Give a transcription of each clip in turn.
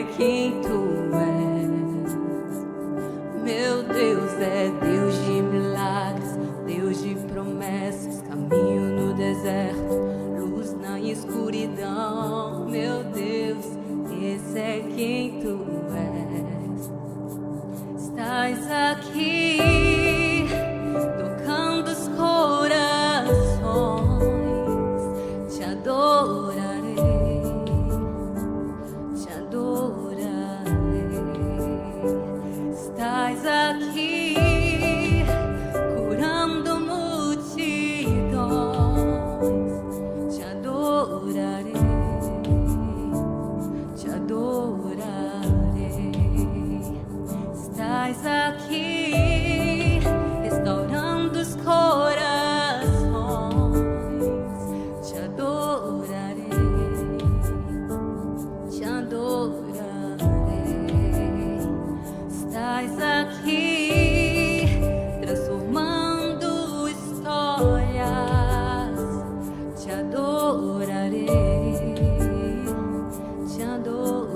é quem tu és. Meu Deus é Deus de milagres, Deus de promessas, caminho no deserto, luz na escuridão. Meu Deus, esse é quem tu és. Estás aqui, tocando os corações, te adorarei, te adorarei. Estás aqui, curando multidões, te adorarei, te adorarei. Estás aqui, restaurando os corações, te adorarei, te adorarei. Estás aqui, transformando histórias, te adorarei, te adorarei.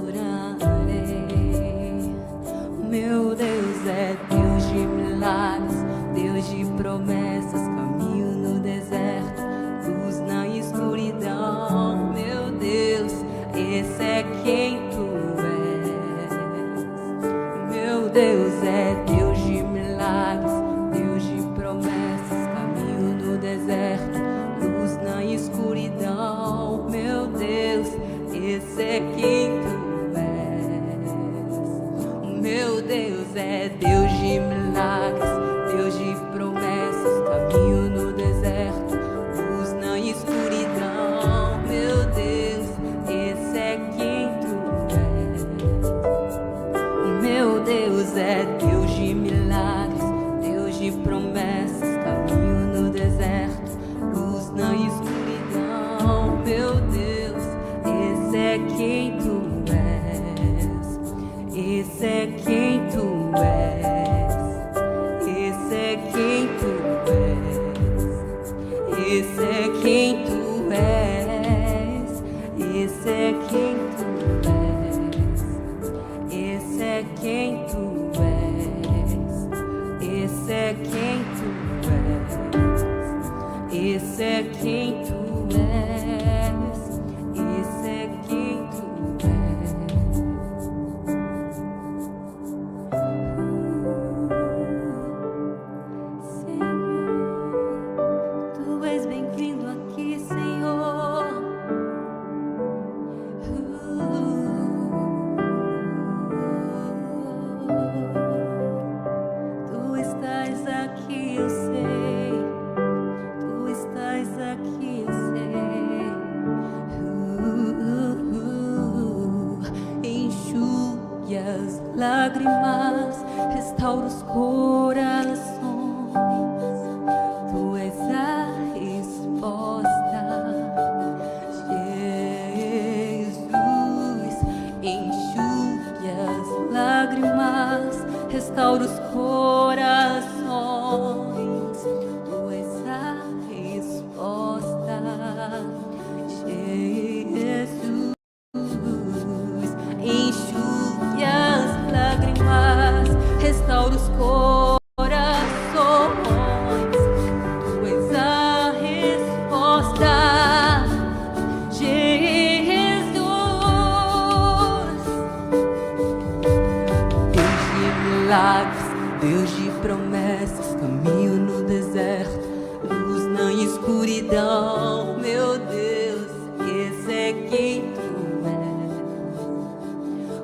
Meu Deus é Deus de milagres, Deus de promessas, caminho no deserto, luz na escuridão. Meu Deus, esse é quem tu és. Meu Deus é Deus de milagres, Deus de promessas, caminho no deserto, luz na escuridão. Meu Deus, esse é quem tu és. Meu Deus é Deus de milagres, Deus de promessas, caminho no deserto, luz na escuridão. Meu Deus, esse é quem tu és. Meu Deus é Deus de milagres, Deus de promessas, caminho no deserto, luz na escuridão. Meu Deus, esse é quem tu és. Esse é quem tu és. Esse é quem tu és. Esse é quem tu és. Esse é quem tu és. Esse é quem tu és. Esse é quem tu és. Esse é quem tu és. Esse é quem tu és. Senhor, tu és bem-vindo aqui, Senhor. Tu estás aqui, eu sei. Tu estás aqui, eu sei. Enxugue as lágrimas, restaura os corações. Tu és a resposta, Jesus. Enxugue as lágrimas, restaura os corações. Tu és a resposta, Jesus. Enxugue as lágrimas, restaura os corações. Tu és a resposta, Jesus. Deus de milagres, Deus de promessas, caminho no deserto, luz na escuridão. Meu Deus, esse é quem tu és.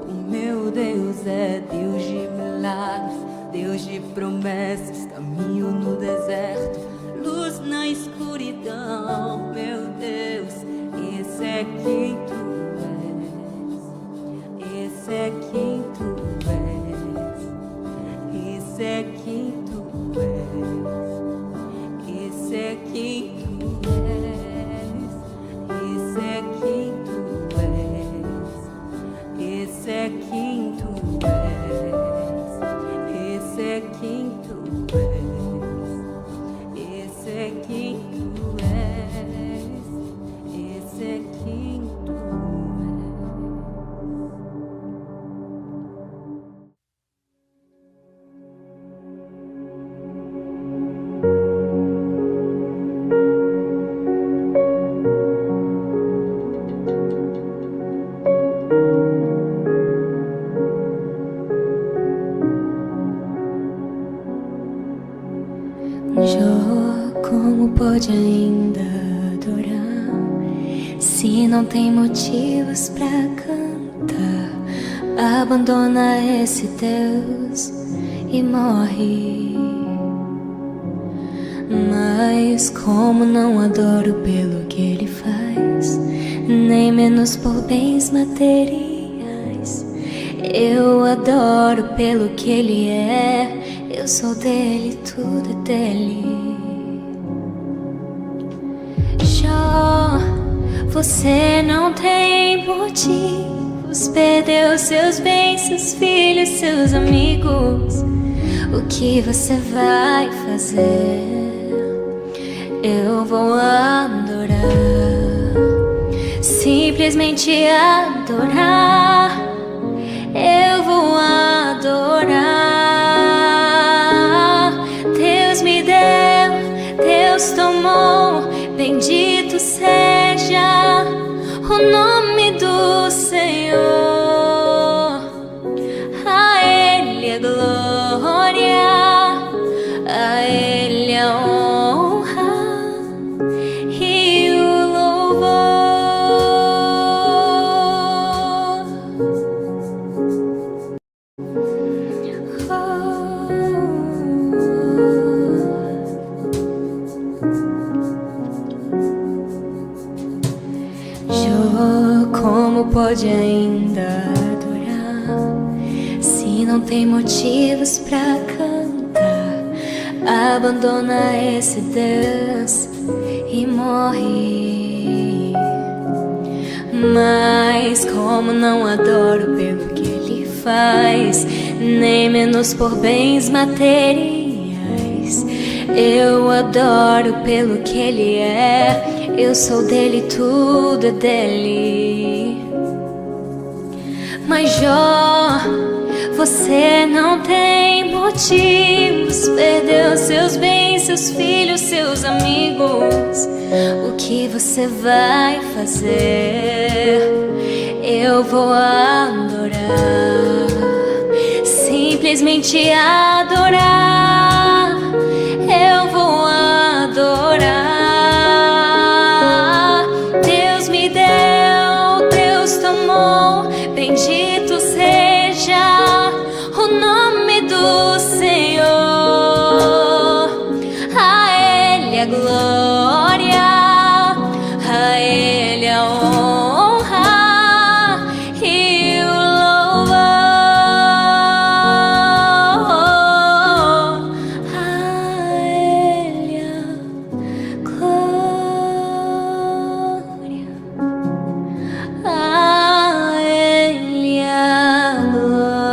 O meu Deus é Deus de milagres, Deus de promessas, caminho no deserto, luz na escuridão. Meu Deus, esse é quem tu és. Esse é quem tu és. Esse é quem tu és. Esse é quem tu és. Esse é quem tu és. Esse é quem tu és. Esse é quem tu és. Esse é quem tu és. Esse é quem tu és. pode ainda adorar se não tem motivos pra cantar? Abandona esse Deus e morre. Mas como não adoro pelo que ele faz, nem menos por bens materiais, eu adoro pelo que ele é. Eu sou dele, tudo é dele. Jó, você não tem motivos, perdeu seus bens, seus filhos, seus amigos. O que você vai fazer? Eu vou adorar, simplesmente adorar. Eu vou adorar. Deus me deu, Deus tomou, bendito seja o nome do Senhor. A Ele a glória, a Ele a honra e o louvor. Jó, como pode ainda adorar se não tem motivos pra cantar? Abandona esse Deus e morre. Mas como não adoro pelo que ele faz, nem menos por bens materiais, eu adoro pelo que ele é. Eu sou dele, tudo é dele. Mas Jó, você não tem motivos, perdeu seus bens, seus filhos, seus amigos. O que você vai fazer? Eu vou adorar, simplesmente adorar. Eu vou adorar. Deus me deu, Deus tomou, bendito seja o nome do Senhor. A Ele a glória, a Ele a honra e o louvor. A Ele a glória, a Ele a glória.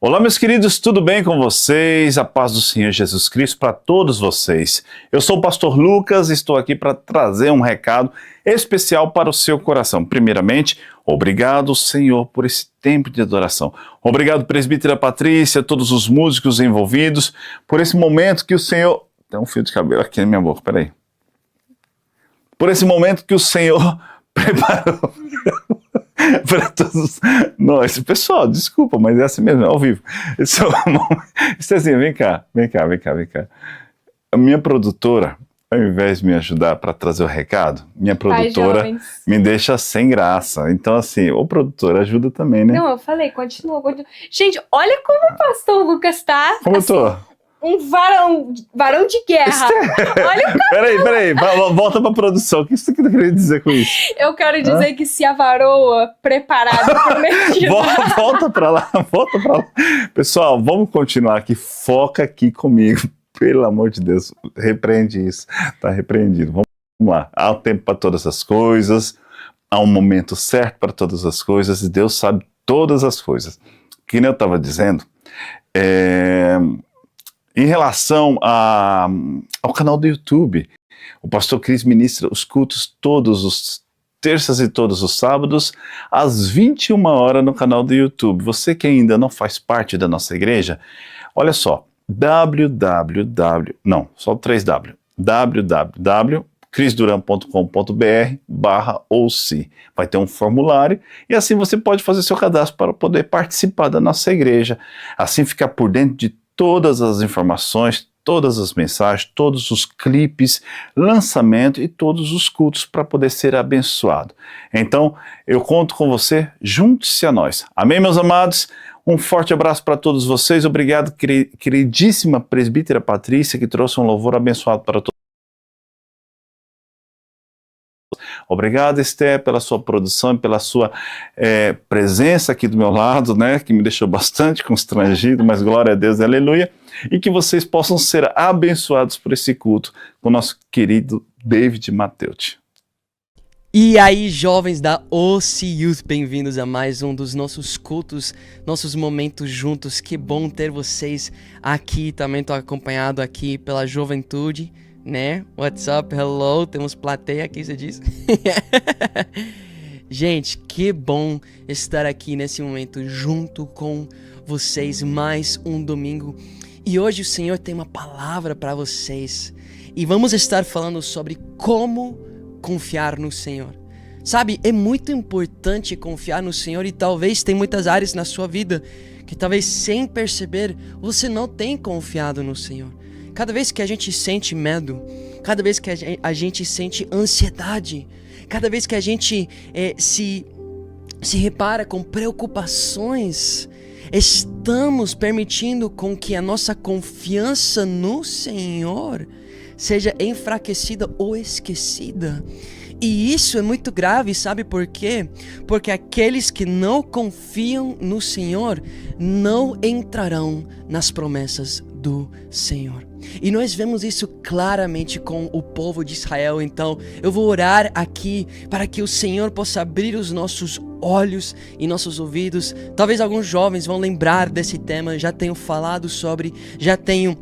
Olá, meus queridos, tudo bem com vocês? A paz do Senhor Jesus Cristo para todos vocês. Eu sou o pastor Lucas e estou aqui para trazer um recado especial para o seu coração. Primeiramente, obrigado, Senhor, por esse tempo de adoração. Obrigado, presbítera Patrícia, todos os músicos envolvidos, por esse momento que o Senhor... Tem um fio de cabelo aqui na minha boca, peraí. Por esse momento que o Senhor preparou... para todos nós. Pessoal, desculpa, mas é assim mesmo, é ao vivo. Estezinha, vem cá. A minha produtora, ao invés de me ajudar para trazer o recado, minha produtora me deixa sem graça. Então, assim, o produtor ajuda também, né? Não, eu falei, continua. Gente, olha como o pastor Lucas tá. Como assim, eu tô? Um varão de guerra. Olha o Peraí, volta pra produção. O que você queria dizer com isso? Eu quero dizer que se a varoa preparada prometida... volta pra lá. Pessoal, vamos continuar aqui. Foca aqui comigo. Pelo amor de Deus, repreende isso. Tá repreendido. Vamos lá. Há um tempo para todas as coisas. Há um momento certo para todas as coisas. E Deus sabe todas as coisas. Que nem eu estava dizendo, em relação ao canal do YouTube, o pastor Cris ministra os cultos todos os terças e todos os sábados, às 21 horas no canal do YouTube. Você que ainda não faz parte da nossa igreja, olha só, www.crisduran.com.br/ouci. Vai ter um formulário e assim você pode fazer seu cadastro para poder participar da nossa igreja, assim ficar por dentro de todas as informações, todas as mensagens, todos os clipes, lançamento e todos os cultos para poder ser abençoado. Então, eu conto com você, junte-se a nós. Amém, meus amados? Um forte abraço para todos vocês. Obrigado, queridíssima presbítera Patrícia, que trouxe um louvor abençoado para todos. Obrigado, Esther, pela sua produção e pela sua presença aqui do meu lado, né, que me deixou bastante constrangido, mas glória a Deus, aleluia, e que vocês possam ser abençoados por esse culto com o nosso querido David Mateucci. E aí, jovens da OC Youth, bem-vindos a mais um dos nossos cultos, nossos momentos juntos. Que bom ter vocês aqui, também estou acompanhado aqui pela juventude, né? What's up? Hello, temos plateia aqui, você diz? Gente, que bom estar aqui nesse momento junto com vocês, mais um domingo. E hoje o Senhor tem uma palavra para vocês. E vamos estar falando sobre como confiar no Senhor. Sabe, é muito importante confiar no Senhor e talvez tem muitas áreas na sua vida que talvez sem perceber você não tem confiado no Senhor. Cada vez que a gente sente medo, cada vez que a gente sente ansiedade, cada vez que a gente se repara com preocupações, estamos permitindo com que a nossa confiança no Senhor seja enfraquecida ou esquecida. E isso é muito grave, sabe por quê? Porque aqueles que não confiam no Senhor não entrarão nas promessas do Senhor. E nós vemos isso claramente com o povo de Israel. Então eu vou orar aqui para que o Senhor possa abrir os nossos olhos e nossos ouvidos. Talvez alguns jovens vão lembrar desse tema, já tenho falado sobre, já tenho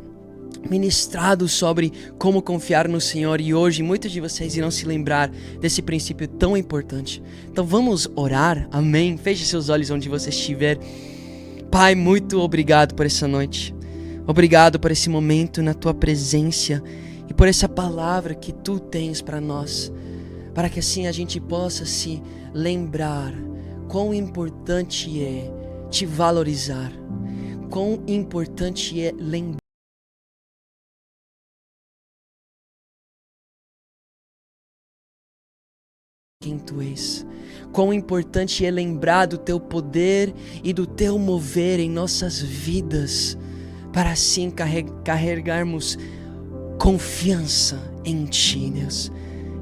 ministrado sobre como confiar no Senhor, e hoje muitos de vocês irão se lembrar desse princípio tão importante. Então vamos orar, amém? Feche seus olhos onde você estiver. Pai, muito obrigado por essa noite. Obrigado por esse momento na tua presença e por essa palavra que tu tens para nós, para que assim a gente possa se lembrar quão importante é te valorizar, quão importante é lembrar quem tu és. Quão importante é lembrar do teu poder e do teu mover em nossas vidas, para assim carregarmos confiança em ti, Deus.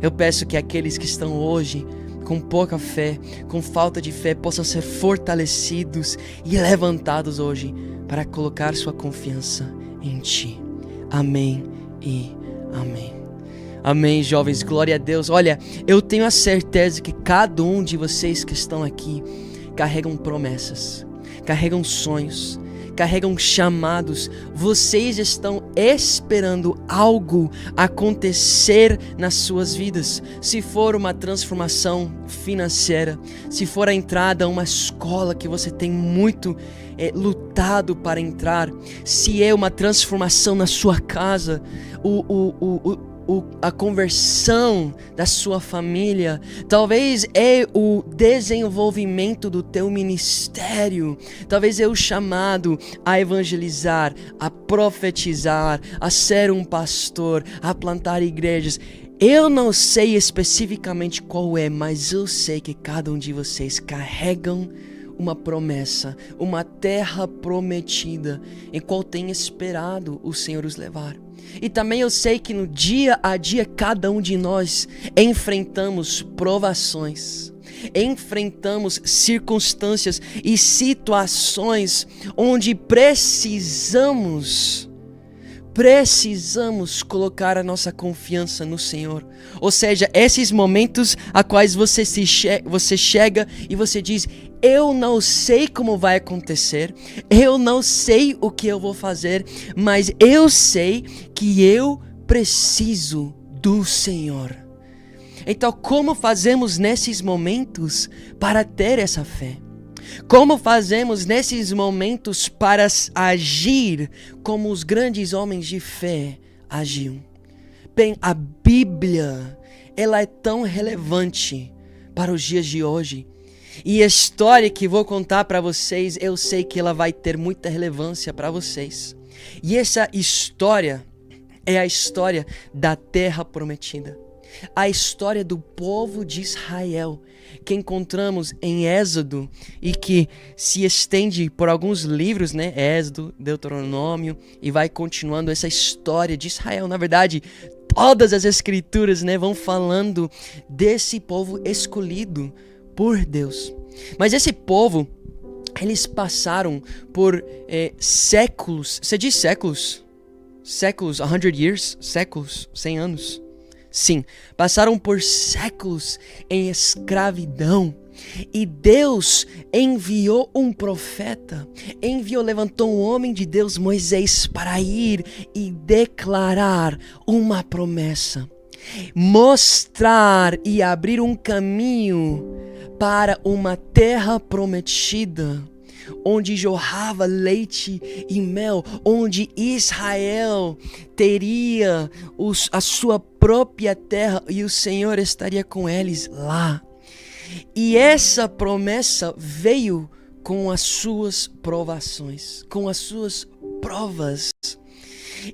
Eu peço que aqueles que estão hoje com pouca fé, com falta de fé, possam ser fortalecidos e levantados hoje para colocar sua confiança em ti. Amém e amém. Amém, jovens, glória a Deus. Olha, eu tenho a certeza que cada um de vocês que estão aqui carregam promessas, carregam sonhos, carregam chamados, vocês estão esperando algo acontecer nas suas vidas. Se for uma transformação financeira, se for a entrada a uma escola que você tem muito lutado para entrar, se é uma transformação na sua casa, a conversão da sua família, talvez é o desenvolvimento do teu ministério, talvez é o chamado a evangelizar, a profetizar, a ser um pastor, a plantar igrejas. Eu não sei especificamente qual é, mas eu sei que cada um de vocês carregam uma promessa, uma terra prometida, em qual tem esperado o Senhor os levar. E também eu sei que no dia a dia cada um de nós enfrentamos provações, enfrentamos circunstâncias e situações onde precisamos colocar a nossa confiança no Senhor. Ou seja, esses momentos a quais você chega e você diz: eu não sei como vai acontecer, eu não sei o que eu vou fazer, mas eu sei que eu preciso do Senhor. Então, como fazemos nesses momentos para ter essa fé? Como fazemos nesses momentos para agir como os grandes homens de fé agiam? Bem, a Bíblia, ela é tão relevante para os dias de hoje. E a história que vou contar para vocês, eu sei que ela vai ter muita relevância para vocês. E essa história é a história da Terra Prometida. A história do povo de Israel, que encontramos em Êxodo e que se estende por alguns livros, né? Êxodo, Deuteronômio, e vai continuando essa história de Israel. Na verdade, todas as escrituras, né, vão falando desse povo escolhido por Deus. Mas esse povo, eles passaram por séculos. Você diz séculos? Séculos, 100 years? Séculos, 100 anos. Sim, passaram por séculos em escravidão. E Deus enviou um profeta, levantou um homem de Deus, Moisés, para ir e declarar uma promessa, mostrar e abrir um caminho para uma terra prometida, onde jorrava leite e mel, onde Israel teria a sua própria terra e o Senhor estaria com eles lá. E essa promessa veio com as suas provações, com as suas provas.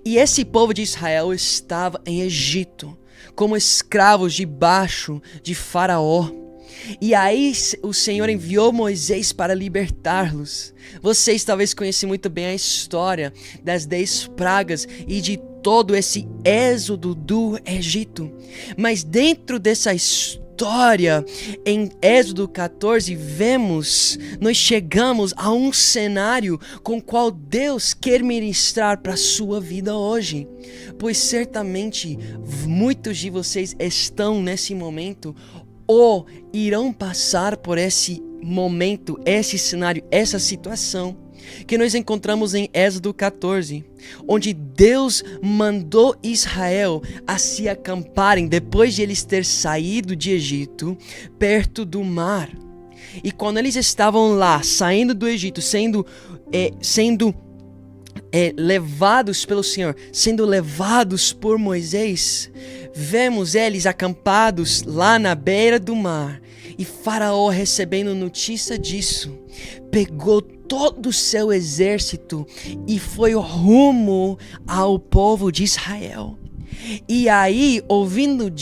E esse povo de Israel estava em Egito, como escravos debaixo de Faraó. E aí o Senhor enviou Moisés para libertá-los. Vocês talvez conhecem muito bem a história das 10 pragas e de todo esse êxodo do Egito. Mas dentro dessa história, em Êxodo 14, nós chegamos a um cenário com o qual Deus quer ministrar para a sua vida hoje. Pois certamente muitos de vocês estão nesse momento ou irão passar por esse momento, esse cenário, essa situação que nós encontramos em Êxodo 14, onde Deus mandou Israel a se acamparem depois de eles ter saído de Egito, perto do mar. E quando eles estavam lá, saindo do Egito, sendo levados pelo Senhor, sendo levados por Moisés, vemos eles acampados lá na beira do mar. E Faraó, recebendo notícia disso, pegou todo o seu exército e foi rumo ao povo de Israel. E aí, ouvindo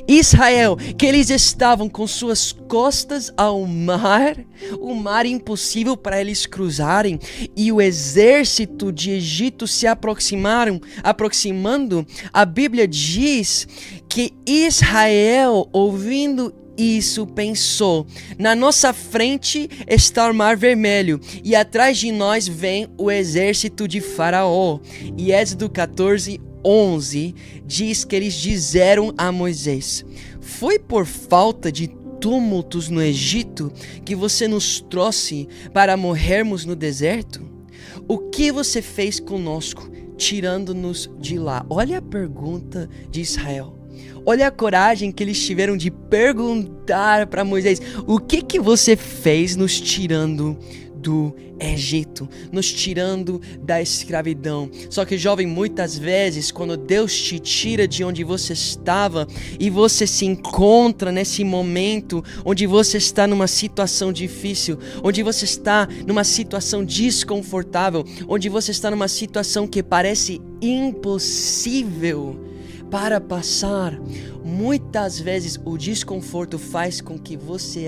Israel, que eles estavam com suas costas ao mar, o mar impossível para eles cruzarem, e o exército de Egito se aproximando, a Bíblia diz que Israel, ouvindo isso, pensou: na nossa frente está o Mar Vermelho e atrás de nós vem o exército de Faraó. E Êxodo 14:11 diz que eles disseram a Moisés: foi por falta de tumultos no Egito que você nos trouxe para morrermos no deserto? O que você fez conosco, tirando-nos de lá? Olha a pergunta de Israel. Olha a coragem que eles tiveram de perguntar para Moisés: o que você fez nos tirando do Egito, nos tirando da escravidão? Só que, jovem, muitas vezes quando Deus te tira de onde você estava e você se encontra nesse momento onde você está numa situação difícil, onde você está numa situação desconfortável, onde você está numa situação que parece impossível para passar, muitas vezes o desconforto faz com que você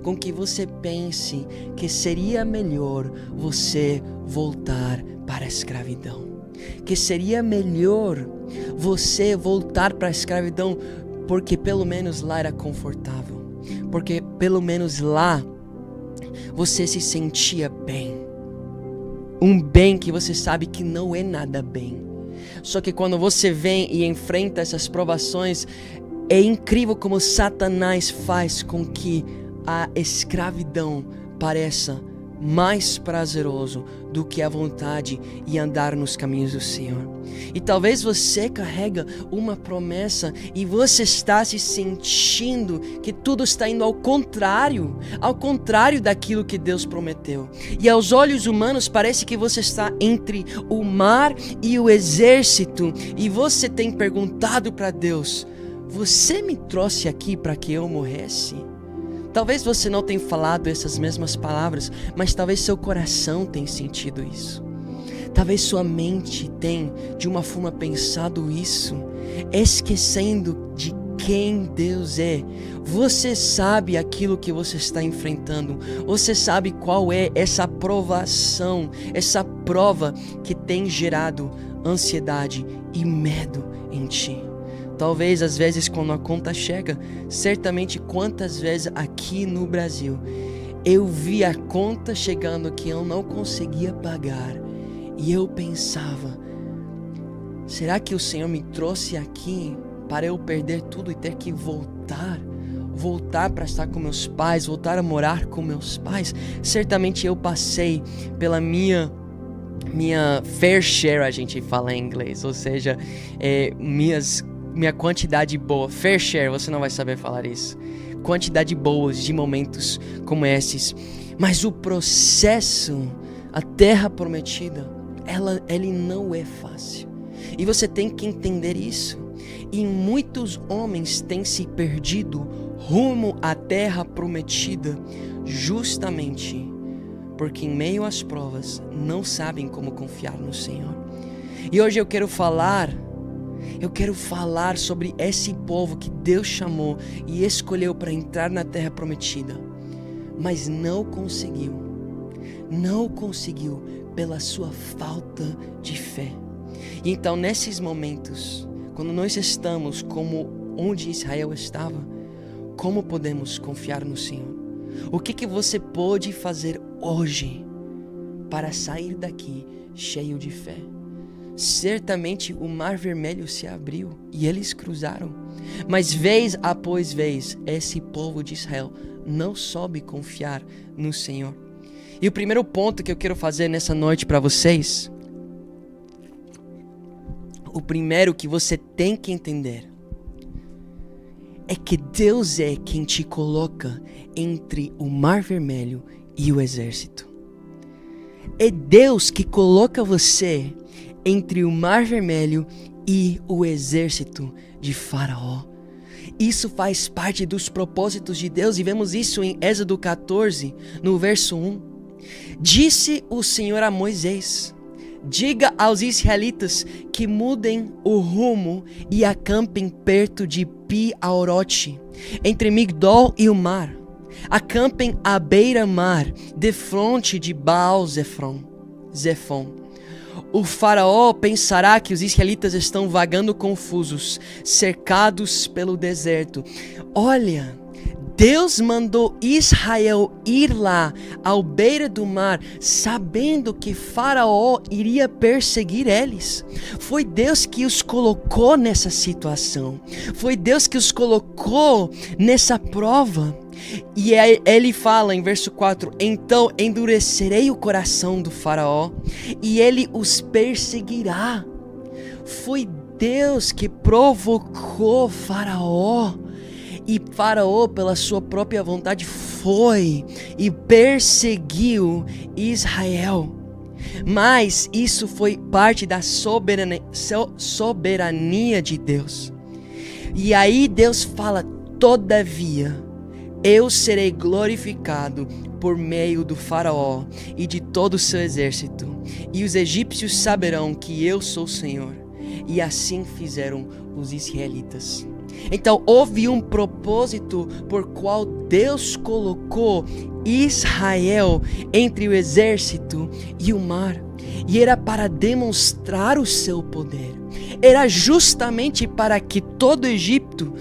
com que você pense que seria melhor você voltar para a escravidão. Que seria melhor você voltar para a escravidão porque pelo menos lá era confortável. Porque pelo menos lá você se sentia bem. Um bem que você sabe que não é nada bem. Só que quando você vem e enfrenta essas provações, é incrível como Satanás faz com que a escravidão pareça mais prazeroso do que a vontade e andar nos caminhos do Senhor. E talvez você carrega uma promessa e você está se sentindo que tudo está indo ao contrário daquilo que Deus prometeu. E aos olhos humanos parece que você está entre o mar e o exército, e você tem perguntado para Deus: você me trouxe aqui para que eu morresse? Talvez você não tenha falado essas mesmas palavras, mas talvez seu coração tenha sentido isso. Talvez sua mente tenha, de uma forma, pensado isso, esquecendo de quem Deus é. Você sabe aquilo que você está enfrentando. Você sabe qual é essa provação, essa prova que tem gerado ansiedade e medo em ti. Talvez às vezes quando a conta chega, certamente quantas vezes aqui no Brasil eu vi a conta chegando que eu não conseguia pagar e eu pensava: será que o Senhor me trouxe aqui para eu perder tudo e ter que voltar para estar com meus pais, voltar a morar com meus pais? Certamente eu passei pela minha fair share, a gente fala em inglês, ou seja, minha quantidade boa. Fair share, você não vai saber falar isso. Quantidade boa de momentos como esses. Mas o processo, a terra prometida, ele não é fácil. E você tem que entender isso. E muitos homens têm se perdido rumo à terra prometida justamente porque em meio às provas não sabem como confiar no Senhor. E hoje eu quero falar sobre esse povo que Deus chamou e escolheu para entrar na terra prometida, mas não conseguiu pela sua falta de fé. E então nesses momentos, quando nós estamos como onde Israel estava, como podemos confiar no Senhor? O que você pode fazer hoje para sair daqui cheio de fé? Certamente o mar vermelho se abriu e eles cruzaram, mas vez após vez esse povo de Israel não soube confiar no Senhor. E o primeiro ponto que eu quero fazer nessa noite para vocês, o primeiro que você tem que entender, é que Deus é quem te coloca entre o mar vermelho e o exército. É Deus que coloca você entre o mar vermelho e o exército de Faraó. Isso faz parte dos propósitos de Deus e vemos isso em Êxodo 14, no verso 1. Disse o Senhor a Moisés: diga aos israelitas que mudem o rumo e acampem perto de Pi-Haorote, entre Migdol e o mar. Acampem à beira-mar, defronte de Baal-Zefon. O faraó pensará que os israelitas estão vagando confusos, cercados pelo deserto. Olha, Deus mandou Israel ir lá, ao beira do mar, sabendo que Faraó iria perseguir eles. Foi Deus que os colocou nessa situação. Foi Deus que os colocou nessa prova. E ele fala em verso 4: então endurecerei o coração do Faraó e ele os perseguirá. Foi Deus que provocou Faraó. E Faraó, pela sua própria vontade, foi e perseguiu Israel. Mas isso foi parte da soberania de Deus. E aí Deus fala: todavia, eu serei glorificado por meio do Faraó e de todo o seu exército, e os egípcios saberão que eu sou o Senhor. E assim fizeram os israelitas. Então houve um propósito por qual Deus colocou Israel entre o exército e o mar. E era para demonstrar o seu poder. Era justamente para que todo Egito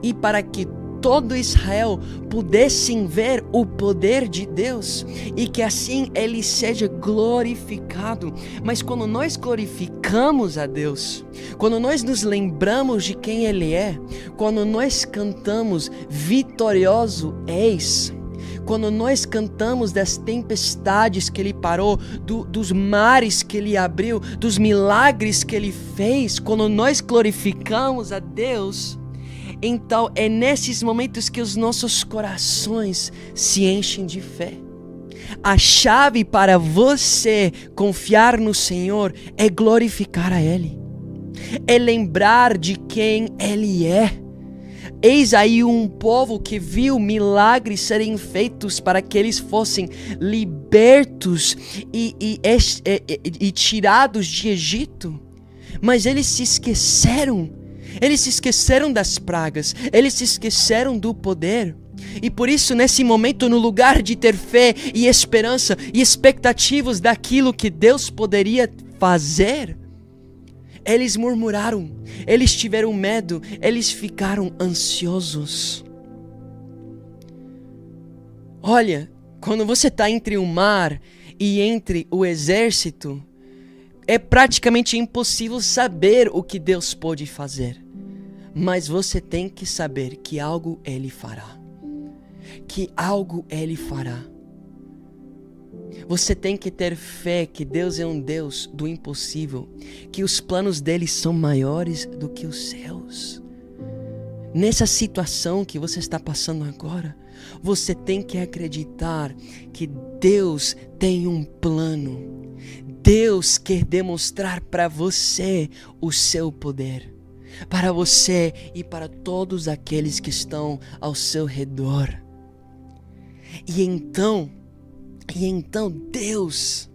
e para que todo Israel pudessem ver o poder de Deus e que assim ele seja glorificado. Mas quando nós glorificamos a Deus, quando nós nos lembramos de quem Ele é, quando nós cantamos vitorioso és, quando nós cantamos das tempestades que Ele parou, dos mares que Ele abriu, dos milagres que Ele fez, quando nós glorificamos a Deus, então é nesses momentos que os nossos corações se enchem de fé. A chave para você confiar no Senhor é glorificar a Ele, é lembrar de quem Ele é. Eis aí um povo que viu milagres serem feitos para que eles fossem libertos e tirados de Egito, mas eles se esqueceram. Eles se esqueceram das pragas, eles se esqueceram do poder. E por isso, nesse momento, no lugar de ter fé e esperança e expectativas daquilo que Deus poderia fazer, eles murmuraram, eles tiveram medo, eles ficaram ansiosos. Olha, quando você está entre o mar e entre o exército, é praticamente impossível saber o que Deus pode fazer. Mas você tem que saber que algo Ele fará. Que algo Ele fará. Você tem que ter fé que Deus é um Deus do impossível. Que os planos dele são maiores do que os seus. Nessa situação que você está passando agora, você tem que acreditar que Deus tem um plano. Deus quer demonstrar para você o seu poder. Para você e para todos aqueles que estão ao seu redor. E então Deus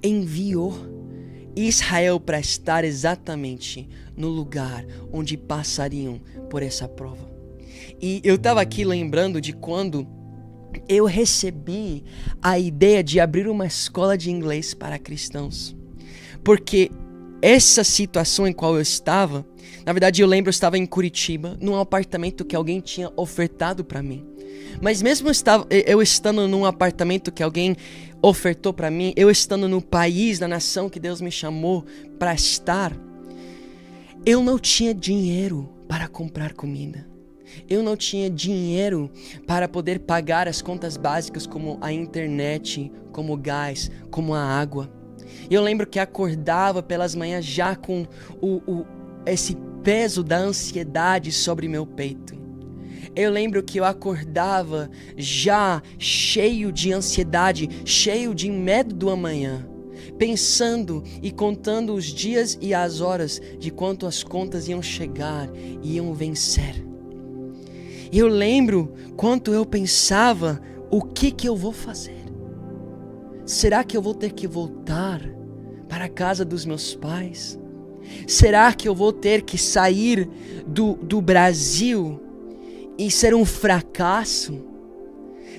enviou Israel para estar exatamente no lugar onde passariam por essa prova. E eu estava aqui lembrando de quando eu recebi a ideia de abrir uma escola de inglês para cristãos. Porque essa situação em qual eu estava, na verdade eu lembro, eu estava em Curitiba, num apartamento que alguém tinha ofertado para mim. Mas mesmo eu estando num apartamento que alguém ofertou para mim, eu estando no país, na nação que Deus me chamou para estar, eu não tinha dinheiro para comprar comida. Eu não tinha dinheiro para poder pagar as contas básicas como a internet, como o gás, como a água. Eu lembro que acordava pelas manhãs já com esse peso da ansiedade sobre meu peito. Eu lembro que eu acordava já cheio de ansiedade, cheio de medo do amanhã, pensando e contando os dias e as horas de quanto as contas iam chegar e iam vencer. Eu lembro quanto eu pensava, o que eu vou fazer? Será que eu vou ter que voltar para a casa dos meus pais? Será que eu vou ter que sair do Brasil e ser um fracasso?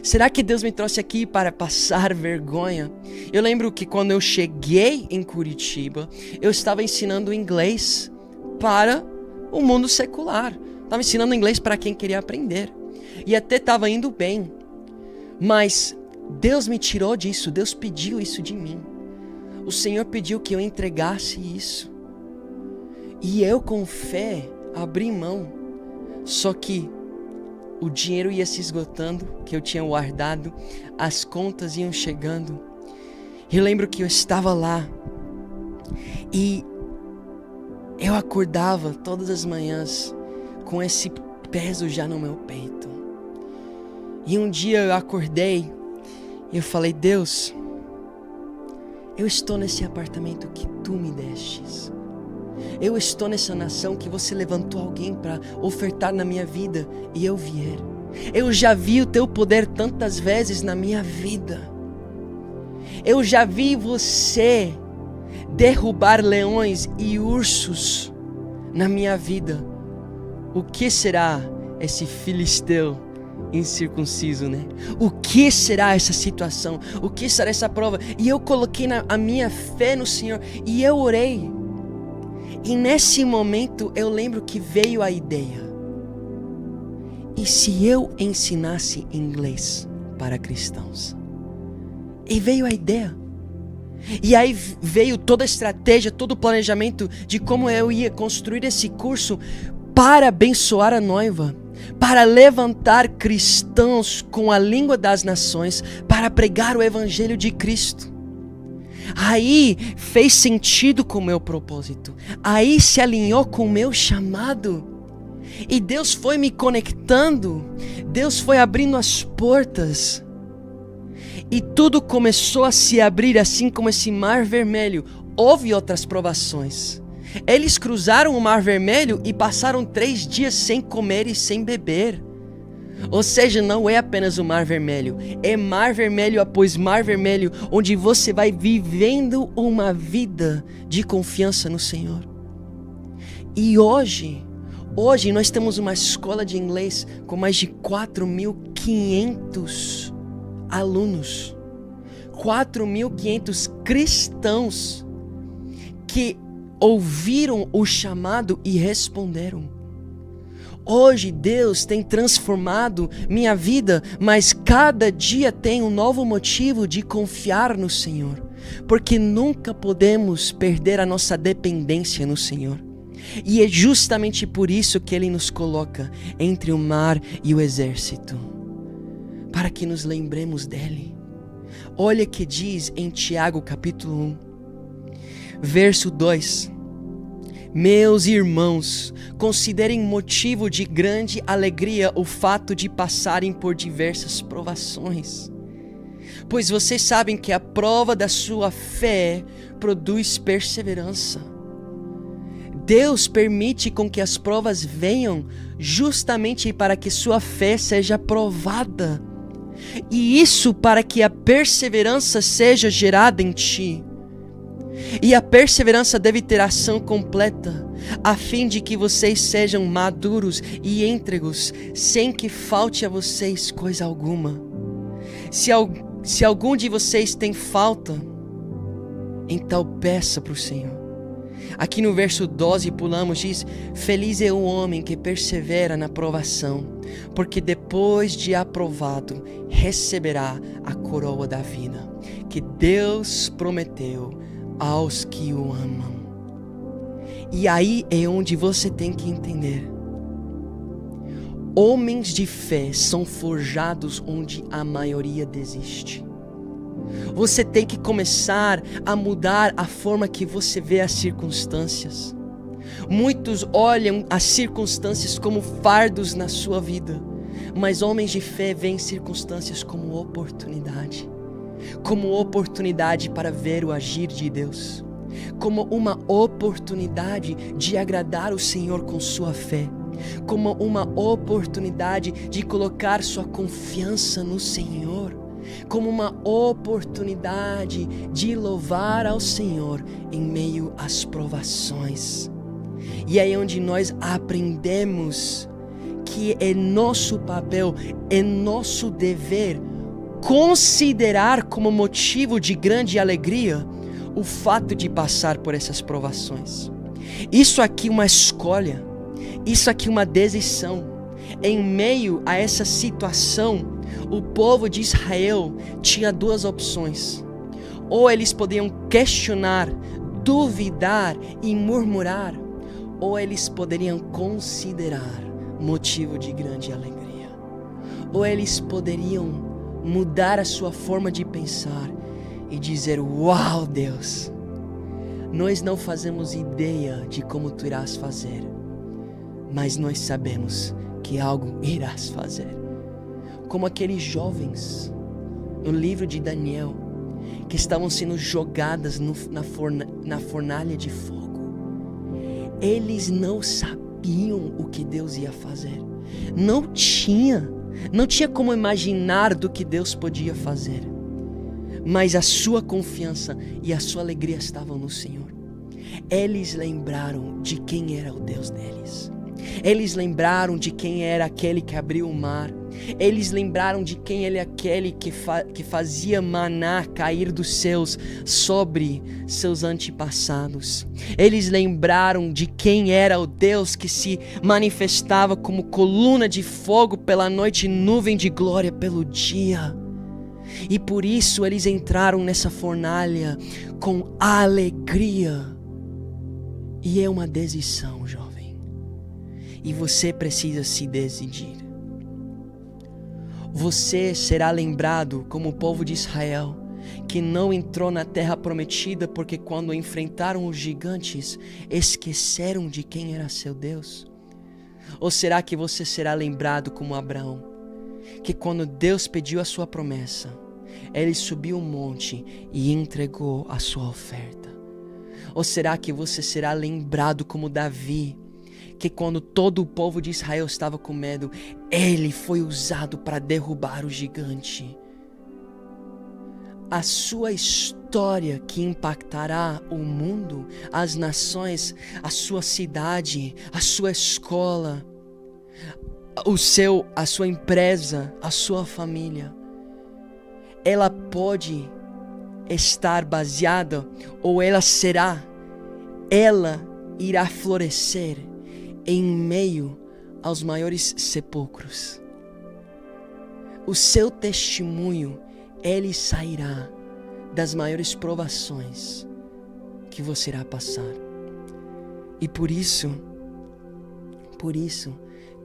Será que Deus me trouxe aqui para passar vergonha? Eu lembro que quando eu cheguei em Curitiba, eu estava ensinando inglês para o mundo secular. Estava ensinando inglês para quem queria aprender. E até estava indo bem. Mas Deus me tirou disso, Deus pediu isso de mim. O Senhor pediu que eu entregasse isso. E eu com fé abri mão. Só que o dinheiro ia se esgotando, que eu tinha guardado, as contas iam chegando. Eu lembro que eu estava lá e eu acordava todas as manhãs com esse peso já no meu peito. E um dia eu acordei e eu falei: Deus, eu estou nesse apartamento que Tu me destes. Eu estou nessa nação que Você levantou alguém para ofertar na minha vida e eu vier. Eu já vi o Teu poder tantas vezes na minha vida. Eu já vi Você derrubar leões e ursos na minha vida. O que será esse filisteu incircunciso, né? O que será essa situação? O que será essa prova? E eu coloquei a minha fé no Senhor e eu orei. E nesse momento eu lembro que veio a ideia: e se eu ensinasse inglês para cristãos? E veio a ideia. E aí veio toda a estratégia, todo o planejamento de como eu ia construir esse curso para abençoar a noiva, para levantar cristãos com a língua das nações, para pregar o evangelho de Cristo. Aí fez sentido com o meu propósito. Aí se alinhou com o meu chamado. E Deus foi me conectando. Deus foi abrindo as portas. E tudo começou a se abrir assim como esse mar vermelho. Houve outras provações. Eles cruzaram o mar vermelho e passaram 3 dias sem comer e sem beber. Ou seja, não é apenas o mar vermelho, é mar vermelho após mar vermelho, onde você vai vivendo uma vida de confiança no Senhor. E hoje nós temos uma escola de inglês com mais de 4.500 alunos, 4.500 cristãos que ouviram o chamado e responderam. Hoje Deus tem transformado minha vida, mas cada dia tem um novo motivo de confiar no Senhor, porque nunca podemos perder a nossa dependência no Senhor. E é justamente por isso que Ele nos coloca entre o mar e o exército, para que nos lembremos dEle. Olha que diz em Tiago capítulo 1, verso 2: Meus irmãos, considerem motivo de grande alegria o fato de passarem por diversas provações, pois vocês sabem que a prova da sua fé produz perseverança. Deus permite com que as provas venham justamente para que sua fé seja provada, e isso para que a perseverança seja gerada em ti. E a perseverança deve ter ação completa, a fim de que vocês sejam maduros e íntegros, sem que falte a vocês coisa alguma. Se algum de vocês tem falta, então peça para o Senhor. Aqui no verso 12 pulamos, diz: Feliz é o homem que persevera na provação, porque depois de aprovado, receberá a coroa da vida, que Deus prometeu aos que o amam. E aí é onde você tem que entender: homens de fé são forjados onde a maioria desiste. Você tem que começar a mudar a forma que você vê as circunstâncias. Muitos olham as circunstâncias como fardos na sua vida, mas homens de fé veem circunstâncias como oportunidade. Como oportunidade para ver o agir de Deus, como uma oportunidade de agradar o Senhor com sua fé, como uma oportunidade de colocar sua confiança no Senhor, como uma oportunidade de louvar ao Senhor em meio às provações. E aí é onde nós aprendemos que é nosso papel, é nosso dever considerar como motivo de grande alegria o fato de passar por essas provações. Isso aqui é uma escolha, isso aqui é uma decisão, Em meio a essa situação, o povo de Israel tinha duas opções. Ou eles podiam questionar, duvidar e murmurar, ou eles poderiam considerar motivo de grande alegria. Ou eles poderiam mudar a sua forma de pensar e dizer: uau, Deus, nós não fazemos ideia de como tu irás fazer, mas nós sabemos que algo irás fazer. Como aqueles jovens no livro de Daniel, que estavam sendo jogadas na fornalha de fogo. Eles não sabiam o que Deus ia fazer. Não tinha como imaginar do que Deus podia fazer. Mas a sua confiança e a sua alegria estavam no Senhor. Eles lembraram de quem era o Deus deles. Eles lembraram de quem era aquele que abriu o mar. Eles lembraram de quem ele é aquele que fazia maná cair dos céus sobre seus antepassados. Eles lembraram de quem era o Deus que se manifestava como coluna de fogo pela noite e nuvem de glória pelo dia. E por isso eles entraram nessa fornalha com alegria. E é uma decisão, jovem. E você precisa se decidir. Você será lembrado como o povo de Israel, que não entrou na terra prometida porque quando enfrentaram os gigantes, esqueceram de quem era seu Deus? Ou será que você será lembrado como Abraão, que quando Deus pediu a sua promessa, ele subiu um monte e entregou a sua oferta? Ou será que você será lembrado como Davi, que quando todo o povo de Israel estava com medo, ele foi usado para derrubar o gigante? A sua história que impactará o mundo, as nações, a sua cidade, a sua escola, a sua empresa, a sua família, ela pode estar baseada, ou ela irá florescer em meio aos maiores sepulcros. O seu testemunho, ele sairá das maiores provações que você irá passar. E por isso,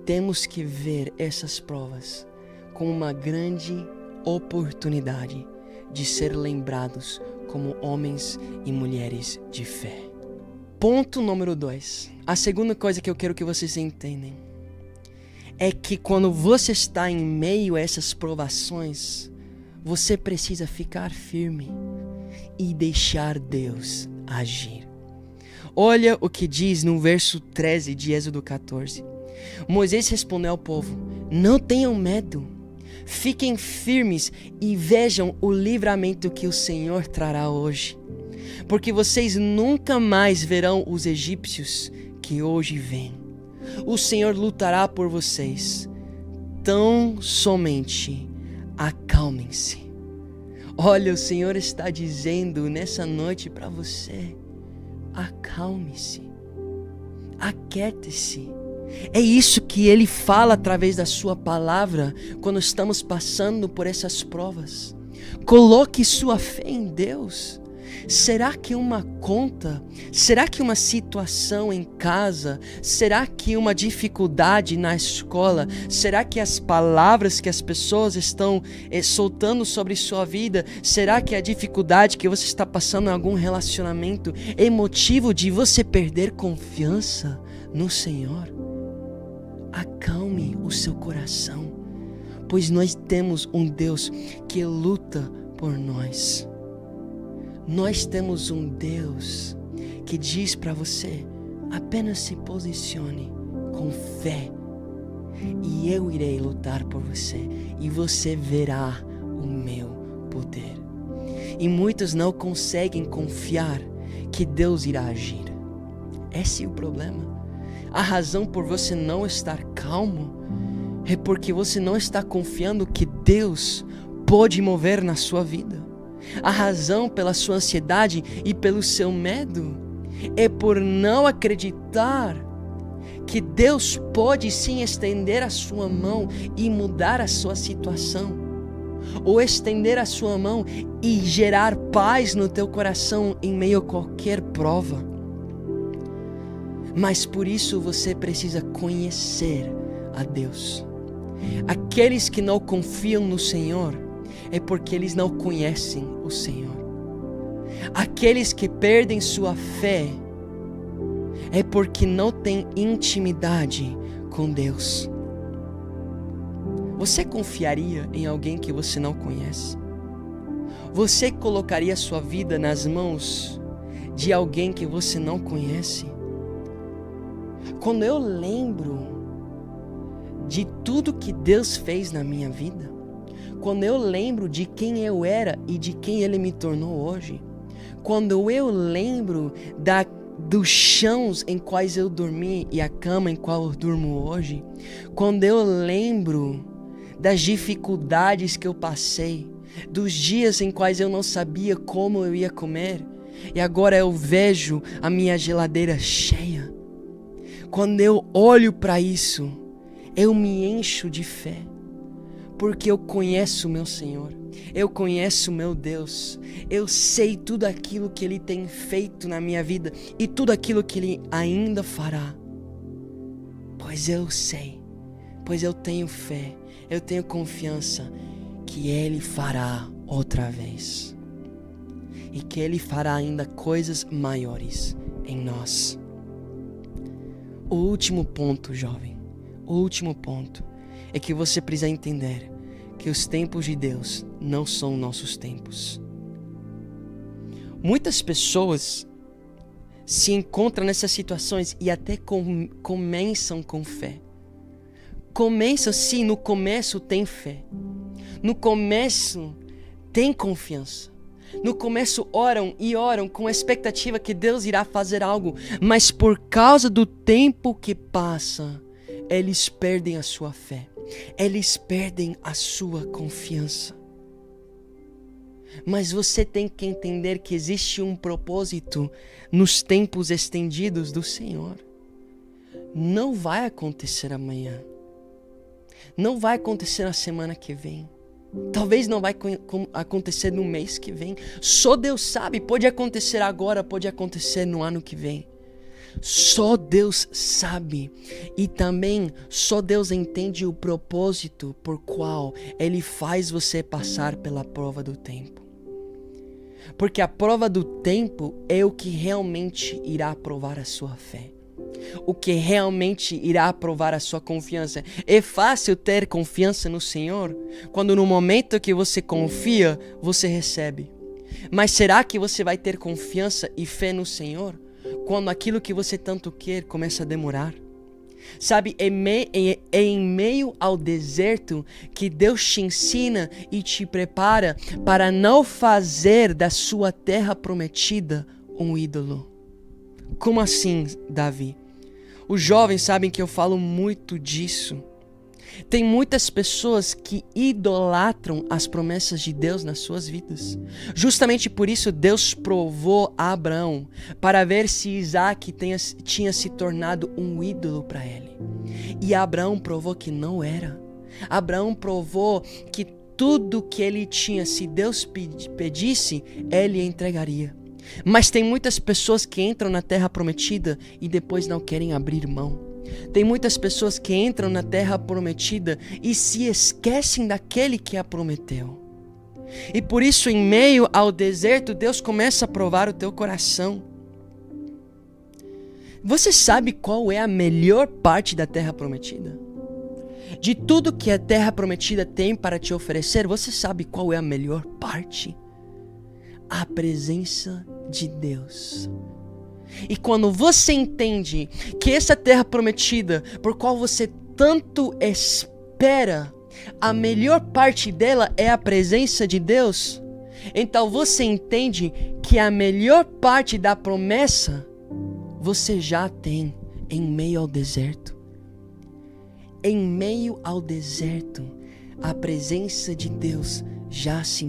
temos que ver essas provas como uma grande oportunidade de ser lembrados como homens e mulheres de fé. Ponto número 2. A segunda coisa que eu quero que vocês entendam é que quando você está em meio a essas provações, você precisa ficar firme e deixar Deus agir. Olha o que diz no verso 13 de Êxodo 14. Moisés respondeu ao povo: não tenham medo, fiquem firmes e vejam o livramento que o Senhor trará hoje. Porque vocês nunca mais verão os egípcios que hoje vêm. O Senhor lutará por vocês. Tão somente acalmem-se. Olha, o Senhor está dizendo nessa noite para você: acalme-se, aquiete-se. É isso que Ele fala através da sua palavra quando estamos passando por essas provas. Coloque sua fé em Deus. Será que uma conta? Será que uma situação em casa? Será que uma dificuldade na escola? Será que as palavras que as pessoas estão soltando sobre sua vida? Será que a dificuldade que você está passando em algum relacionamento é motivo de você perder confiança no Senhor? Acalme o seu coração, pois nós temos um Deus que luta por nós. Nós temos um Deus que diz para você: apenas se posicione com fé e eu irei lutar por você e você verá o meu poder. E muitos não conseguem confiar que Deus irá agir. Esse é o problema. A razão por você não estar calmo é porque você não está confiando que Deus pode mover na sua vida. A razão pela sua ansiedade e pelo seu medo é por não acreditar que Deus pode sim estender a sua mão e mudar a sua situação, ou estender a sua mão e gerar paz no teu coração em meio a qualquer prova. Mas por isso você precisa conhecer a Deus. Aqueles que não confiam no Senhor é porque eles não conhecem o Senhor. Aqueles que perdem sua fé é porque não têm intimidade com Deus. Você confiaria em alguém que você não conhece? Você colocaria sua vida nas mãos de alguém que você não conhece? Quando eu lembro de tudo que Deus fez na minha vida, quando eu lembro de quem eu era e de quem Ele me tornou hoje, quando eu lembro dos chãos em quais eu dormi e a cama em qual eu durmo hoje, quando eu lembro das dificuldades que eu passei, dos dias em quais eu não sabia como eu ia comer, e agora eu vejo a minha geladeira cheia. Quando eu olho para isso, eu me encho de fé, porque eu conheço o meu Senhor, eu conheço o meu Deus, eu sei tudo aquilo que Ele tem feito na minha vida e tudo aquilo que Ele ainda fará. Pois eu sei, pois eu tenho fé, eu tenho confiança que Ele fará outra vez e que Ele fará ainda coisas maiores em nós. O último ponto, jovem, o último ponto é que você precisa entender que os tempos de Deus não são nossos tempos. Muitas pessoas se encontram nessas situações e até começam com fé. Começam, sim, no começo tem fé. No começo tem confiança. No começo oram e oram com a expectativa que Deus irá fazer algo, mas por causa do tempo que passa, eles perdem a sua fé, eles perdem a sua confiança. Mas você tem que entender que existe um propósito nos tempos estendidos do Senhor. Não vai acontecer amanhã, não vai acontecer na semana que vem. Talvez não vai acontecer no mês que vem. Só Deus sabe. Pode acontecer agora, pode acontecer no ano que vem. Só Deus sabe. E também só Deus entende o propósito por qual Ele faz você passar pela prova do tempo. Porque a prova do tempo é o que realmente irá provar a sua fé, o que realmente irá provar a sua confiança. É fácil ter confiança no Senhor quando no momento que você confia, você recebe. Mas será que você vai ter confiança e fé no Senhor quando aquilo que você tanto quer começa a demorar? Sabe, é em meio ao deserto que Deus te ensina e te prepara para não fazer da sua terra prometida um ídolo. Como assim, Davi? Os jovens sabem que eu falo muito disso. Tem muitas pessoas que idolatram as promessas de Deus nas suas vidas. Justamente por isso Deus provou a Abraão para ver se Isaac tinha se tornado um ídolo para ele. E Abraão provou que não era. Abraão provou que tudo que ele tinha, se Deus pedisse, ele entregaria. Mas tem muitas pessoas que entram na terra prometida e depois não querem abrir mão. Tem muitas pessoas que entram na terra prometida e se esquecem daquele que a prometeu. E por isso, em meio ao deserto, Deus começa a provar o teu coração. Você sabe qual é a melhor parte da terra prometida? De tudo que a terra prometida tem para te oferecer, você sabe qual é a melhor parte? A presença de Deus. E quando você entende que essa terra prometida, por qual você tanto espera, a melhor parte dela é a presença de Deus, então você entende que a melhor parte da promessa você já tem em meio ao deserto. Em meio ao deserto, a presença de Deus já se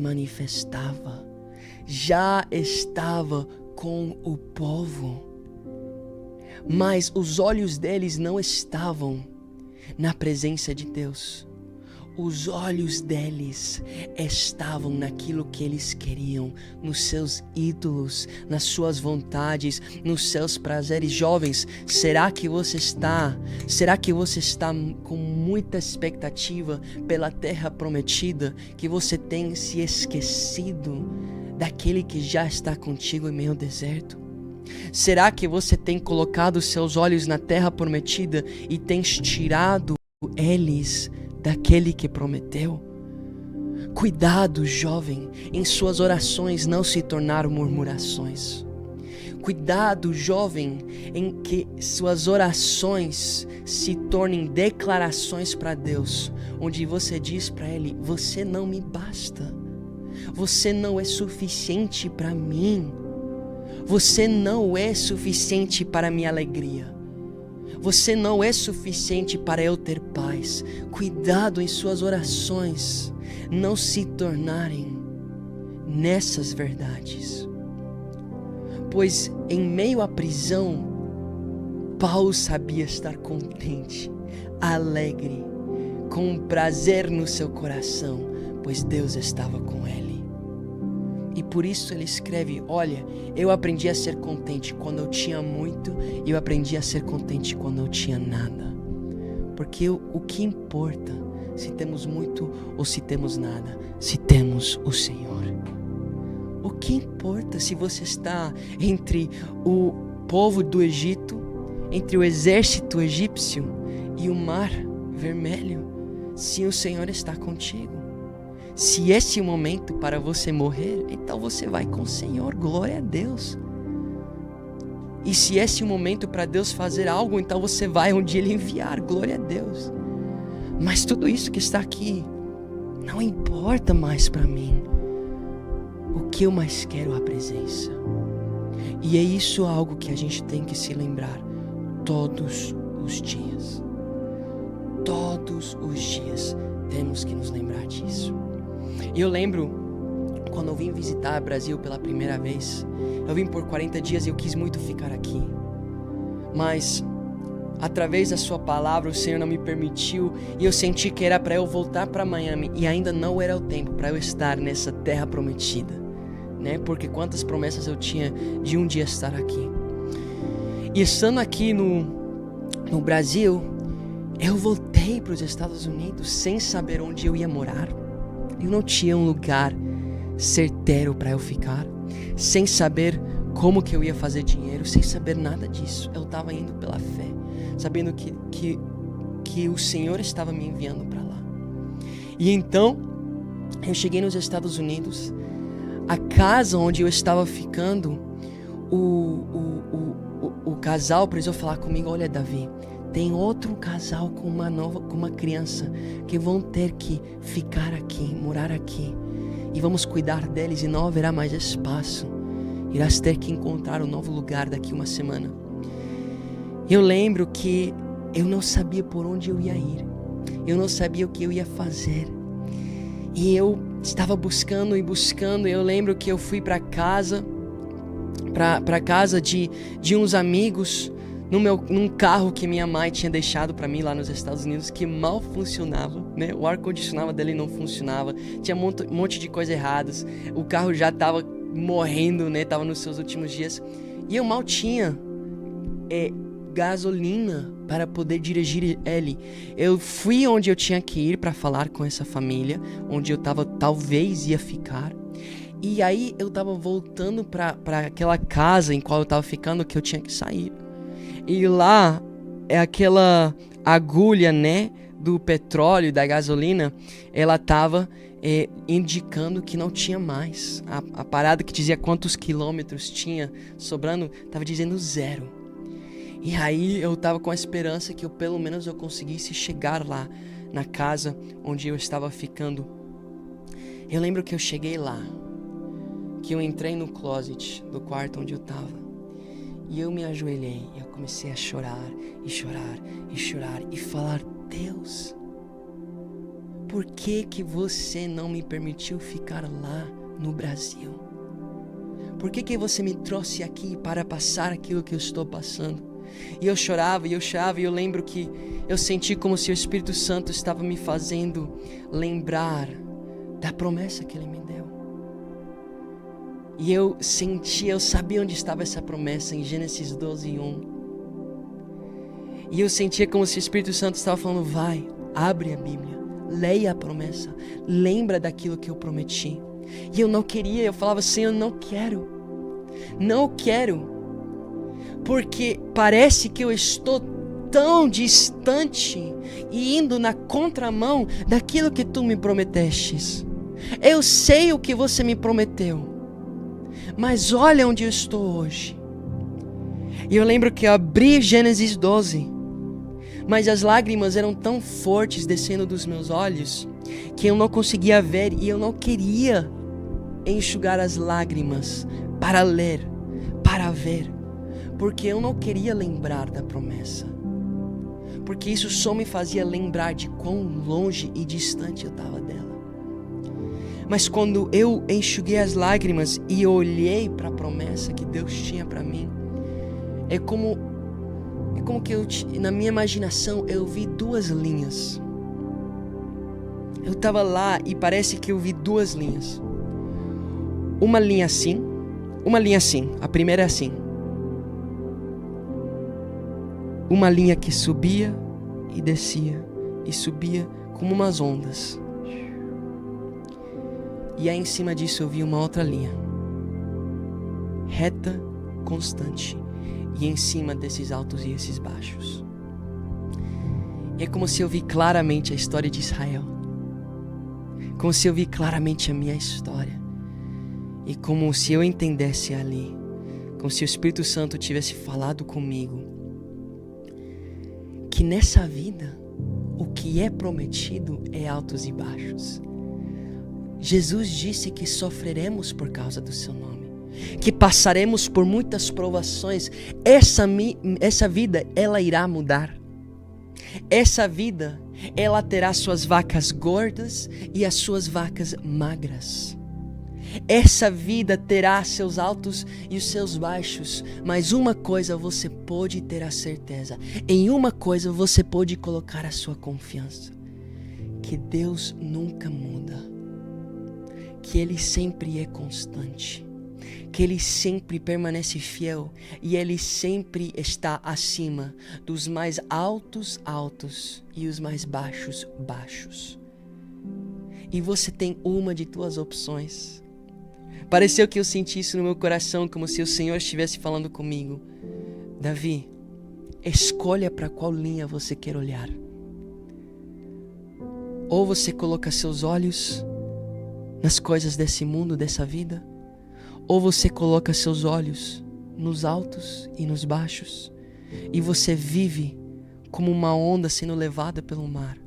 mas os olhos deles não estavam na presença de Deus. Os olhos deles estavam naquilo que eles queriam, nos seus ídolos, nas suas vontades, nos seus prazeres. Jovens, será que você está com muita expectativa pela terra prometida, que você tem se esquecido daquele que já está contigo em meio ao deserto? Será que você tem colocado seus olhos na terra prometida e tens tirado eles daquele que prometeu? Cuidado, jovem, em suas orações não se tornar murmurações. Cuidado, jovem, em que suas orações se tornem declarações para Deus, onde você diz para Ele: você não me basta, você não é suficiente para mim, você não é suficiente para minha alegria. Você não é suficiente para eu ter paz. Cuidado em suas orações não se tornarem nessas verdades. Pois em meio à prisão, Paulo sabia estar contente, alegre, com prazer no seu coração, pois Deus estava com ele. E por isso ele escreve: olha, eu aprendi a ser contente quando eu tinha muito, e eu aprendi a ser contente quando eu tinha nada. Porque o que importa, se temos muito ou se temos nada, se temos o Senhor. O que importa se você está entre o povo do Egito, entre o exército egípcio e o mar vermelho, se o Senhor está contigo? Se esse é o momento para você morrer, então você vai com o Senhor, glória a Deus. E se esse é o momento para Deus fazer algo, então você vai onde Ele enviar, glória a Deus. Mas tudo isso que está aqui não importa mais para mim. O que eu mais quero é a presença. E é isso algo que a gente tem que se lembrar todos os dias. Todos os dias temos que nos lembrar disso. E eu lembro, quando eu vim visitar o Brasil pela primeira vez, eu vim por 40 dias e eu quis muito ficar aqui. Mas, através da sua palavra, o Senhor não me permitiu, e eu senti que era para eu voltar para Miami, e ainda não era o tempo para eu estar nessa terra prometida, né? Porque quantas promessas eu tinha de um dia estar aqui. E estando aqui no Brasil, eu voltei para os Estados Unidos sem saber onde eu ia morar. Eu não tinha um lugar certeiro para eu ficar, sem saber como que eu ia fazer dinheiro, sem saber nada disso. Eu estava indo pela fé, sabendo que o Senhor estava me enviando para lá. E então, eu cheguei nos Estados Unidos. A casa onde eu estava ficando, o casal precisou falar comigo: olha, Davi, tem outro casal com uma criança que vão ter que ficar aqui, morar aqui, e vamos cuidar deles e não haverá mais espaço. Irás ter que encontrar um novo lugar daqui uma semana. Eu lembro que eu não sabia por onde eu ia ir, eu não sabia o que eu ia fazer, e eu estava buscando e buscando. Eu lembro que eu fui para casa de uns amigos, num carro que minha mãe tinha deixado para mim lá nos Estados Unidos, que mal funcionava, né? O ar-condicionado dele não funcionava, tinha um monte de coisas erradas, o carro já estava morrendo, né? Tava nos seus últimos dias, e eu mal tinha gasolina para poder dirigir ele. Eu fui onde eu tinha que ir para falar com essa família, onde eu talvez ia ficar. E aí eu tava voltando para aquela casa em qual eu tava ficando, que eu tinha que sair. E lá é aquela agulha, né, do petróleo, da gasolina, ela tava indicando que não tinha mais. A parada que dizia quantos quilômetros tinha sobrando, tava dizendo 0. E aí eu tava com a esperança que pelo menos eu conseguisse chegar lá, na casa onde eu estava ficando. Eu lembro que eu cheguei lá, que eu entrei no closet do quarto onde eu tava, e eu me ajoelhei, e eu comecei a chorar, e chorar, e chorar, e falar: Deus, por que que você não me permitiu ficar lá no Brasil? Por que que você me trouxe aqui para passar aquilo que eu estou passando? E eu chorava, e eu lembro que eu senti como se o Espírito Santo estava me fazendo lembrar da promessa que Ele me deu. E eu sabia onde estava essa promessa, em Gênesis 12:1. E eu sentia como se o Espírito Santo estava falando, vai, abre a Bíblia, leia a promessa, lembra daquilo que eu prometi. E eu não queria, eu falava, Senhor, não quero, porque parece que eu estou tão distante e indo na contramão daquilo que tu me prometestes. Eu sei o que você me prometeu, mas olha onde eu estou hoje. E eu lembro que eu abri Gênesis 12, mas as lágrimas eram tão fortes descendo dos meus olhos que eu não conseguia ver, e eu não queria enxugar as lágrimas para ler, para ver, porque eu não queria lembrar da promessa, porque isso só me fazia lembrar de quão longe e distante eu estava dela. Mas quando eu enxuguei as lágrimas e olhei para a promessa que Deus tinha para mim, é como que na minha imaginação eu vi duas linhas. Eu estava lá e parece que eu vi duas linhas. Uma linha assim, a primeira é assim. Uma linha que subia e descia, e subia como umas ondas. E aí em cima disso eu vi uma outra linha, reta, constante, e em cima desses altos e esses baixos. É como se eu vi claramente a história de Israel, como se eu vi claramente a minha história, e como se eu entendesse ali, como se o Espírito Santo tivesse falado comigo, que nessa vida o que é prometido é altos e baixos. Jesus disse que sofreremos por causa do seu nome, que passaremos por muitas provações. Essa vida, ela irá mudar. Essa vida, ela terá suas vacas gordas e as suas vacas magras. Essa vida terá seus altos e os seus baixos, mas uma coisa você pode ter a certeza, em uma coisa você pode colocar a sua confiança, que Deus nunca muda, que Ele sempre é constante, que Ele sempre permanece fiel e Ele sempre está acima dos mais altos e os mais baixos baixos. E você tem uma de duas opções. Pareceu que eu senti isso no meu coração, como se o Senhor estivesse falando comigo. Davi, escolha para qual linha você quer olhar. Ou você coloca seus olhos nas coisas desse mundo, dessa vida, ou você coloca seus olhos nos altos e nos baixos, e você vive como uma onda sendo levada pelo mar.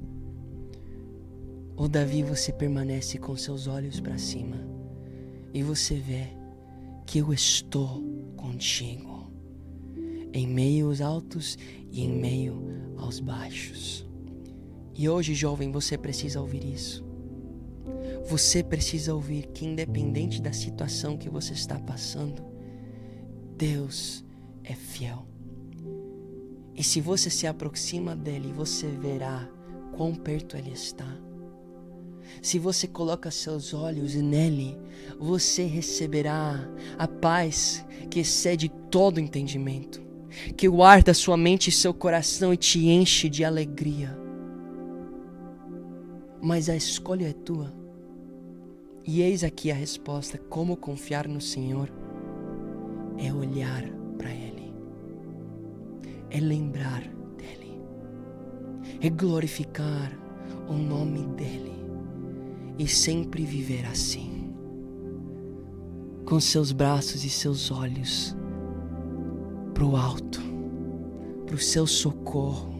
Ou Davi, você permanece com seus olhos para cima, e você vê que eu estou contigo, em meio aos altos e em meio aos baixos. E hoje, jovem, você precisa ouvir isso. Você precisa ouvir que, independente da situação que você está passando, Deus é fiel. E se você se aproxima dele, você verá quão perto ele está. Se você coloca seus olhos nele, você receberá a paz que excede todo entendimento, que guarda sua mente e seu coração e te enche de alegria. Mas a escolha é tua. E eis aqui a resposta: como confiar no Senhor? É olhar para Ele, é lembrar dEle, é glorificar o nome dEle e sempre viver assim, com seus braços e seus olhos pro alto, pro seu socorro,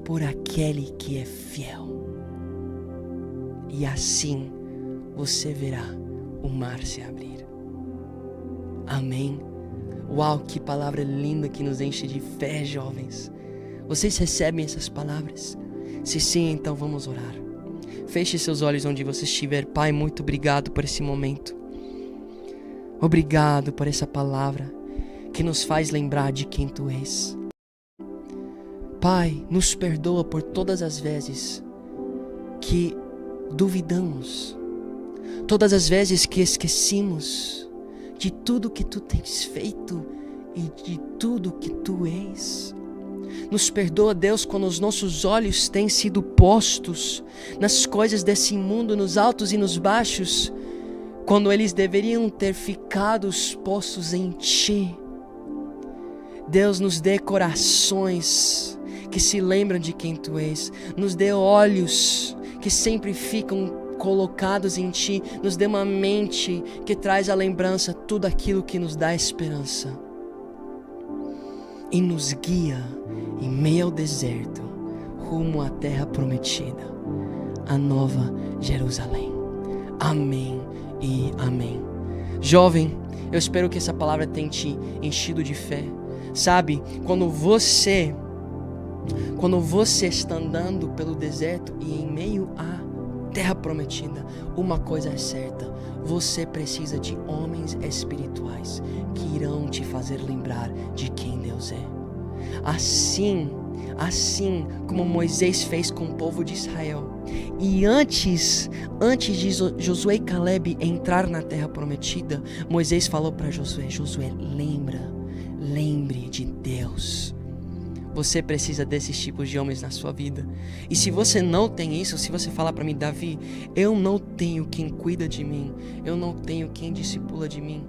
por aquele que é fiel. E assim você verá o mar se abrir. Amém? Uau, que palavra linda que nos enche de fé, jovens. Vocês recebem essas palavras? Se sim, então vamos orar. Feche seus olhos onde você estiver. Pai, muito obrigado por esse momento. Obrigado por essa palavra que nos faz lembrar de quem Tu és. Pai, nos perdoa por todas as vezes que duvidamos, todas as vezes que esquecemos de tudo que Tu tens feito e de tudo que Tu és. Nos perdoa, Deus, quando os nossos olhos têm sido postos nas coisas desse mundo, nos altos e nos baixos, quando eles deveriam ter ficado postos em Ti. Deus, nos dê corações que se lembram de quem Tu és. Nos dê olhos que sempre ficam colocados em Ti. Nos dê uma mente que traz à lembrança tudo aquilo que nos dá esperança. E nos guia em meio ao deserto, rumo à terra prometida, a nova Jerusalém. Amém e amém. Jovem, eu espero que essa palavra tenha te enchido de fé. Sabe, quando você está andando pelo deserto e em meio à terra prometida, uma coisa é certa: você precisa de homens espirituais que irão te fazer lembrar de quem Deus é. Assim como Moisés fez com o povo de Israel. E antes de Josué e Caleb entrar na terra prometida, Moisés falou para Josué: lembre de Deus. Você precisa desses tipos de homens na sua vida. E se você não tem isso, se você falar para mim: Davi, eu não tenho quem cuida de mim, eu não tenho quem discipula de mim,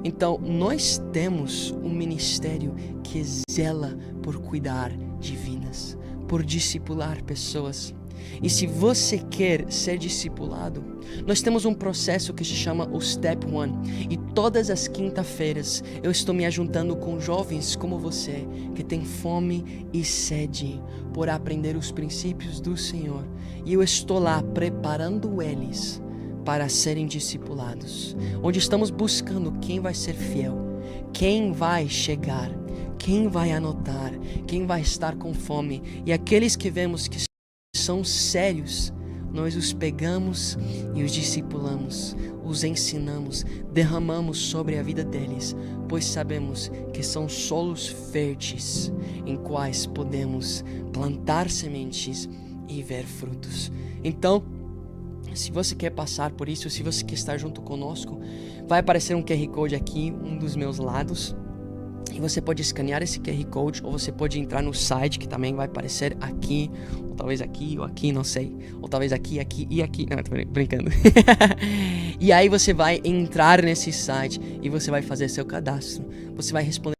então nós temos um ministério que zela por cuidar de vidas, por discipular pessoas. E se você quer ser discipulado, nós temos um processo que se chama o Step 1. E todas as quinta-feiras eu estou me ajuntando com jovens como você, que tem fome e sede por aprender os princípios do Senhor. E eu estou lá preparando eles para serem discipulados, onde estamos buscando quem vai ser fiel, quem vai chegar, quem vai anotar, quem vai estar com fome. E aqueles que vemos que são sérios, nós os pegamos e os discipulamos, os ensinamos, derramamos sobre a vida deles, pois sabemos que são solos férteis em quais podemos plantar sementes e ver frutos. Então, se você quer passar por isso, se você quer estar junto conosco, vai aparecer um QR Code aqui, um dos meus lados. E você pode escanear esse QR Code, ou você pode entrar no site, que também vai aparecer aqui, ou talvez aqui, ou aqui, não sei. Ou talvez aqui, aqui e aqui. Não, tô brincando. E aí você vai entrar nesse site e você vai fazer seu cadastro. Você vai responder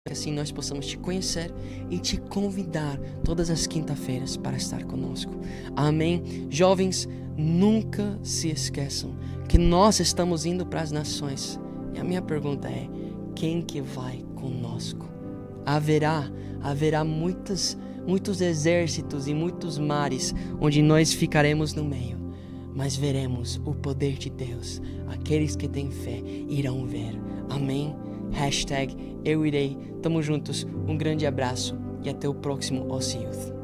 que assim nós possamos te conhecer e te convidar todas as quinta-feiras para estar conosco. Amém? Jovens, nunca se esqueçam que nós estamos indo para as nações. E a minha pergunta é: quem que vai conosco? Haverá muitos exércitos e muitos mares onde nós ficaremos no meio, mas veremos o poder de Deus. Aqueles que têm fé irão ver. Amém? #eu irei. Tamo juntos. Um grande abraço e até o próximo OC Youth.